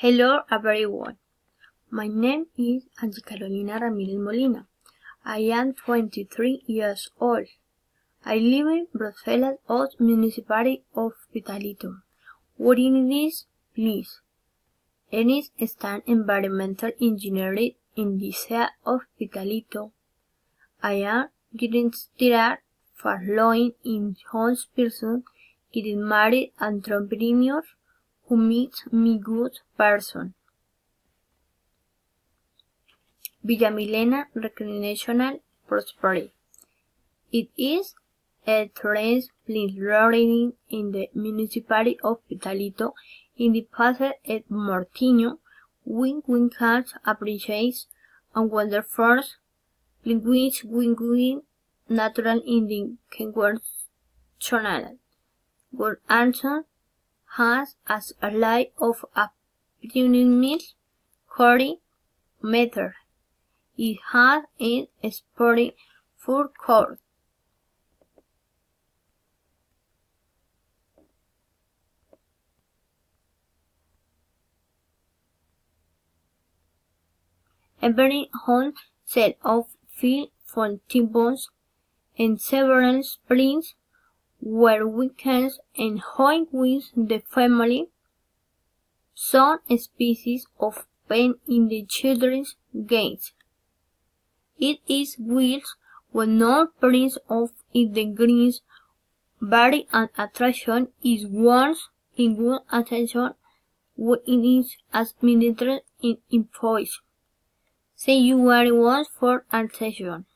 Hello everyone, my name is Angie Carolina Ramirez Molina. I am 23 years old. I live in Brussels of Municipality of Vitalito. What is this, please? It is studying environmental engineering in the city of Vitalito. I am getting started following in young person getting married entrepreneur who makes me good person. Villa Milena Recreational Prosperity. It is a tourist place located in the municipality of Vitalito in the Paseo et Mortiño, which we can appreciate and wonderful language with natural Indian conventional. Good answer has as a line of approximately 40 meters. It has a sporting food court. Every home set of field fountains and several springs where weekends enjoy with the family. Some species of paint in the children's games. It is wheels when not prints of it the greens vary an attraction is once in good attention when it is administered in invoice. Say you are once for attention.